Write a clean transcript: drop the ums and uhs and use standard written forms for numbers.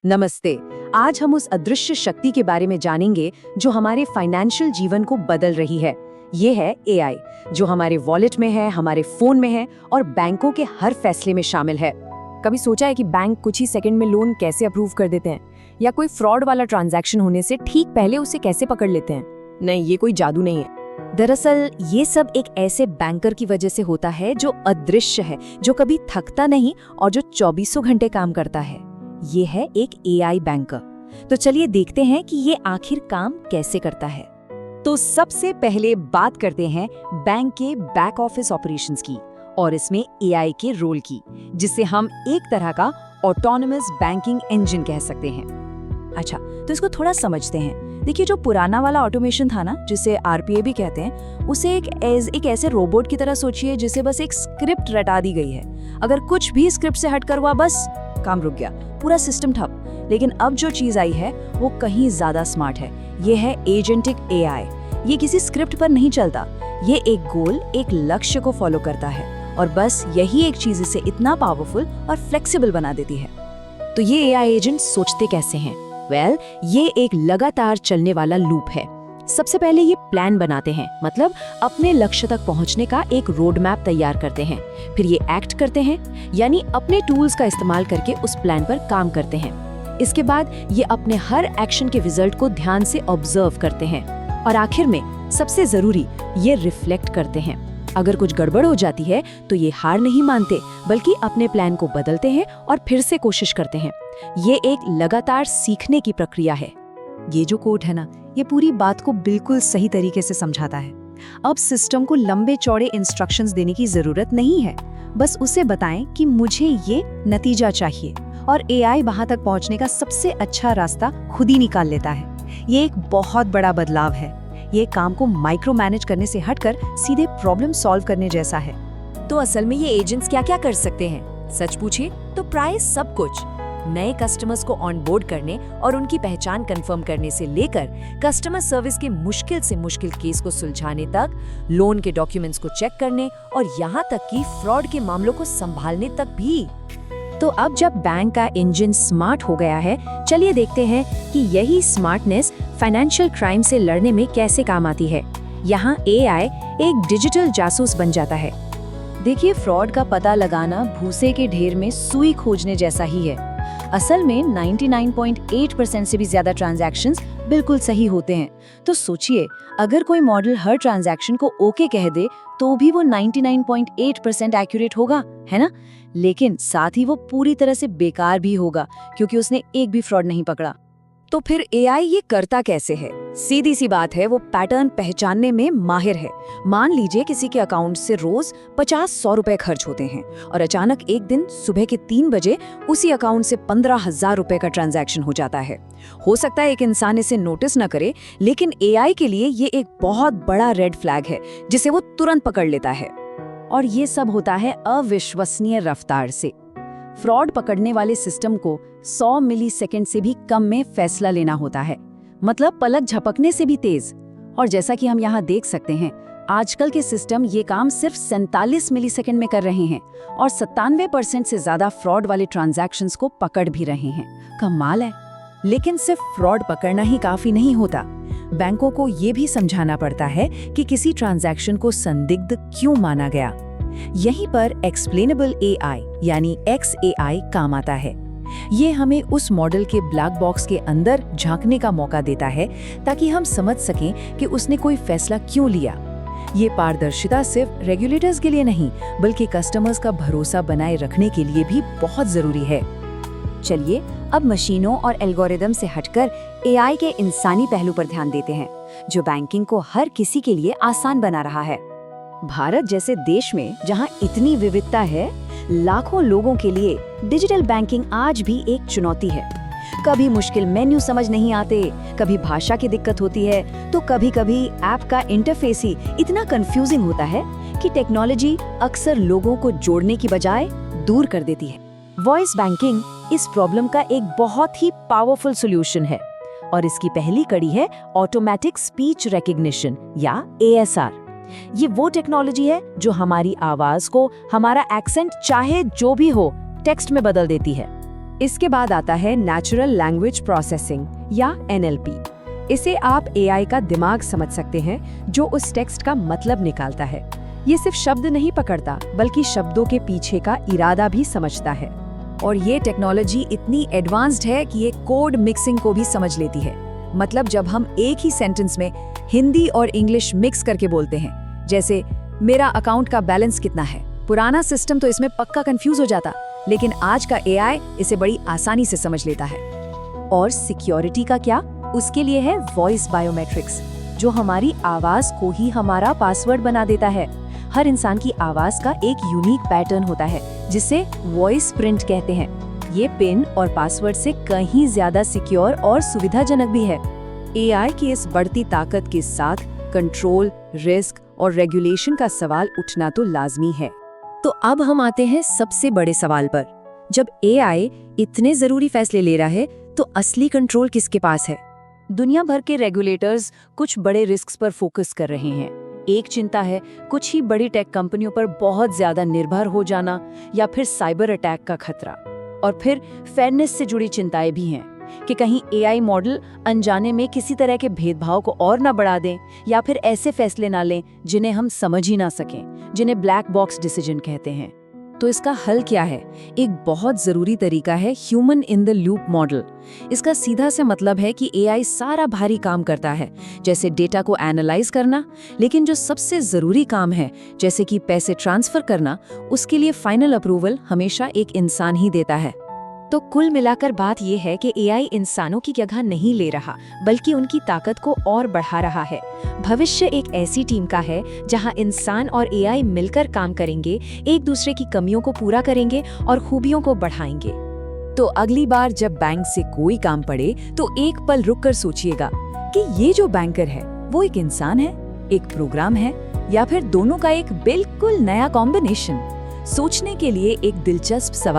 नमस्ते। आज हम उस अदृश्य शक्ति के बारे में जानेंगे जो हमारे फाइनेंशियल जीवन को बदल रही है। ये है एआई, जो हमारे वॉलेट में है, हमारे फोन में है और बैंकों के हर फैसले में शामिल है। कभी सोचा है कि बैंक कुछ ही सेकंड में लोन कैसे अप्रूव कर देते हैं, या कोई फ्रॉड वाला ट्रांजैक्शन होने से ठीक पहले उसे कैसे पकड़ लेते हैं? नहीं, ये कोई जादू नहीं है। दरअसल ये सब एक ऐसे बैंकर की वजह से होता है जो अदृश्य है, जो कभी थकता नहीं और जो 24 घंटे काम करता है। ये है एक एआई बैंकर। तो चलिए देखते हैं कि ये आखिर काम कैसे करता है। तो सबसे पहले बात करते हैं बैंक के बैक ऑफिस ऑपरेशंस की और इसमें एआई के रोल की, जिसे हम एक तरह का ऑटोनोमस बैंकिंग इंजन कह सकते हैं। अच्छा, तो इसको थोड़ा समझते हैं। देखिए, जो पुराना वाला ऑटोमेशन था ना, जिसे आरपीए भी कहते हैं, उसे एक ऐसे रोबोट की तरह सोचिए जिसे बस एक स्क्रिप्ट रटा दी गई है। अगर कुछ भी स्क्रिप्ट से हटकर हुआ, बस काम रुक गया, पूरा सिस्टम ठप। लेकिन अब जो चीज आई है वो कहीं ज्यादा स्मार्ट है। ये है एजेंटिक एआई। ये किसी स्क्रिप्ट पर नहीं चलता, ये एक गोल, एक लक्ष्य को फॉलो करता है और बस यही एक चीज इसे इतना पावरफुल और फ्लेक्सिबल बना देती है। तो ये एआई एजेंट सोचते कैसे हैं? वेल, ये एक लगातार चलने वाला लूप है। सबसे पहले ये प्लान बनाते हैं, मतलब अपने लक्ष्य तक पहुंचने का एक रोड मैप तैयार करते हैं। फिर ये एक्ट करते हैं, यानी अपने टूल्स का इस्तेमाल करके उस प्लान पर काम करते हैं। इसके बाद ये अपने हर एक्शन के रिजल्ट को ध्यान से ऑब्जर्व करते हैं और आखिर में सबसे जरूरी, ये रिफ्लेक्ट करते हैं। अगर कुछ गड़बड़ हो जाती है तो ये हार नहीं मानते, बल्कि अपने प्लान को बदलते हैं और फिर से कोशिश करते हैं। ये एक लगातार सीखने की प्रक्रिया है। ये जो कोड है ना, ये पूरी बात को बिल्कुल सही तरीके से समझाता है। अब सिस्टम को लंबे चौड़े इंस्ट्रक्शंस देने की जरूरत नहीं है, बस उसे बताएं कि मुझे ये नतीजा चाहिए और एआई वहां तक पहुंचने का सबसे अच्छा रास्ता खुद ही निकाल लेता है। ये एक बहुत बड़ा बदलाव है। ये काम को माइक्रो मैनेज करने से हटकर सीधे प्रॉब्लम सॉल्व करने जैसा है। तो असल में ये एजेंट्स क्या क्या कर सकते हैं? सच पूछिए तो प्राय सब कुछ। नए कस्टमर्स को ऑनबोर्ड करने और उनकी पहचान कंफर्म करने से लेकर कस्टमर सर्विस के मुश्किल से मुश्किल केस को सुलझाने तक, लोन के डॉक्यूमेंट्स को चेक करने और यहाँ तक कि फ्रॉड के मामलों को संभालने तक भी। तो अब जब बैंक का इंजन स्मार्ट हो गया है, चलिए देखते हैं कि यही स्मार्टनेस फाइनेंशियल क्राइम से लड़ने में कैसे काम आती है। यहाँ एआई एक डिजिटल जासूस बन जाता है। देखिए, फ्रॉड का पता लगाना भूसे के ढेर में सुई खोजने जैसा ही है। असल में 99.8% से भी ज्यादा ट्रांजैक्शंस बिल्कुल सही होते हैं। तो सोचिए, अगर कोई मॉडल हर ट्रांजैक्शन को ओके कह दे तो भी वो 99.8% एक्यूरेट होगा, है ना? लेकिन साथ ही वो पूरी तरह से बेकार भी होगा, क्योंकि उसने एक भी फ्रॉड नहीं पकड़ा। तो फिर एआई ये करता कैसे है? सीधी सी बात है, वो पैटर्न पहचानने में माहिर है। मान लीजिए किसी के अकाउंट से रोज 50-100 रुपए खर्च होते हैं और अचानक एक दिन सुबह के 3 बजे उसी अकाउंट से 15,000 रुपए का ट्रांजैक्शन हो जाता है। हो सकता है एक इंसान इसे नोटिस न करे, लेकिन एआई के लिए ये एक बहुत बड़ा रेड फ्लैग है, जिसे वो तुरंत पकड़ लेता है। और ये सब होता है अविश्वसनीय रफ्तार से। फ्रॉड पकड़ने वाले सिस्टम को 100 मिलीसेकंड से भी कम में फैसला लेना होता है, मतलब पलक झपकने से भी तेज। और जैसा कि हम यहाँ देख सकते हैं, आजकल के सिस्टम ये काम सिर्फ 47 मिलीसेकंड में कर रहे हैं और 97% से ज्यादा फ्रॉड वाले ट्रांजैक्शंस को पकड़ भी रहे हैं। कमाल है। लेकिन सिर्फ फ्रॉड पकड़ना ही काफी नहीं होता। बैंकों को ये भी समझाना पड़ता है कि किसी ट्रांजैक्शन को संदिग्ध क्यों माना गया। यहीं पर एक्सप्लेनेबल एआई यानी XAI काम आता है। ये हमें उस मॉडल के ब्लैक बॉक्स के अंदर झांकने का मौका देता है, ताकि हम समझ सकें कि उसने कोई फैसला क्यों लिया। ये पारदर्शिता सिर्फ रेगुलेटर्स के लिए नहीं, बल्कि कस्टमर्स का भरोसा बनाए रखने के लिए भी बहुत जरूरी है। चलिए अब मशीनों और एल्गोरिदम से हटकर एआई के इंसानी पहलू पर ध्यान देते हैं, जो बैंकिंग को हर किसी के लिए आसान बना रहा है। भारत जैसे देश में जहां इतनी विविधता है, लाखों लोगों के लिए डिजिटल बैंकिंग आज भी एक चुनौती है। कभी मुश्किल मेन्यू समझ नहीं आते, कभी भाषा की दिक्कत होती है, तो कभी-कभी ऐप का इंटरफेस ही इतना कंफ्यूजिंग होता है कि टेक्नोलॉजी अक्सर लोगों को जोड़ने की बजाय दूर कर देती है। वॉइस बैंकिंग इस प्रॉब्लम का एक बहुत ही पावरफुल सॉल्यूशन है और इसकी पहली कड़ी है ऑटोमेटिक स्पीच रिकॉग्निशन या ASR। ये वो टेक्नोलॉजी है जो हमारी आवाज को, हमारा एक्सेंट चाहे जो भी हो, टेक्स्ट में बदल देती है। इसके बाद आता है नेचुरल लैंग्वेज प्रोसेसिंग या NLP। इसे आप AI का दिमाग समझ सकते हैं जो उस टेक्स्ट का मतलब निकालता है। ये सिर्फ शब्द नहीं पकड़ता बल्कि शब्दों के पीछे का इरादा भी समझता है। और ये टेक्नोलॉजी इतनी एडवांस्ड है कि ये कोड मिक्सिंग को भी समझ लेती है। मतलब जब हम एक ही सेंटेंस में हिंदी और इंग्लिश मिक्स करके बोलते हैं, जैसे मेरा अकाउंट का बैलेंस कितना है, पुराना सिस्टम तो इसमें पक्का कंफ्यूज हो जाता, लेकिन आज का AI इसे बड़ी आसानी से समझ लेता है। और सिक्योरिटी का क्या? उसके लिए है वॉइस बायोमेट्रिक्स, जो हमारी आवाज को ही हमारा पासवर्ड बना देता है। हर इंसान की आवाज का एक यूनिक पैटर्न होता है जिसे वॉइस प्रिंट कहते हैं। ये पिन और पासवर्ड से कहीं ज्यादा सिक्योर और सुविधाजनक भी है। AI की इस बढ़ती ताकत के साथ कंट्रोल, रिस्क और रेगुलेशन का सवाल उठना तो लाजमी है। तो अब हम आते हैं सबसे बड़े सवाल पर। जब AI इतने जरूरी फैसले ले रहा है तो असली कंट्रोल किसके पास है? दुनिया भर के रेगुलेटर्स कुछ बड़े रिस्क्स पर फोकस कर रहे हैं। एक चिंता है कुछ ही बड़ी टेक कंपनियों पर बहुत ज्यादा निर्भर हो जाना या फिर साइबर अटैक का खतरा। और फिर फेयरनेस से जुड़ी चिंताएं भी हैं कि कहीं AI मॉडल अनजाने में किसी तरह के भेदभाव को और ना बढ़ा दें या फिर ऐसे फैसले ना लें जिन्हें हम समझ ही ना सकें, जिन्हें ब्लैक बॉक्स डिसीजन कहते हैं। तो इसका हल क्या है? एक बहुत जरूरी तरीका है human in the loop model. इसका सीधा से मतलब है कि AI सारा भारी काम करता है, जैसे डेटा को एनालाइज करना, लेकिन जो सबसे जरूरी काम है, जैसे कि पैसे ट्रांसफर करना, उसके लिए फाइनल अप्रूवल हमेशा एक इंसान ही देता है। तो कुल मिलाकर बात यह है कि AI इंसानों की जगह नहीं ले रहा, बल्कि उनकी ताकत को और बढ़ा रहा है। भविष्य एक ऐसी टीम का है जहां इंसान और AI मिलकर काम करेंगे, एक दूसरे की कमियों को पूरा करेंगे और खूबियों को बढ़ाएंगे। तो अगली बार जब बैंक से कोई काम पड़े तो एक पल रुककर सोचिएगा कि ये जो बैंकर है वो एक इंसान है, एक प्रोग्राम है, या फिर दोनों का एक बिल्कुल नया कॉम्बिनेशन। सोचने के लिए एक दिलचस्प सवाल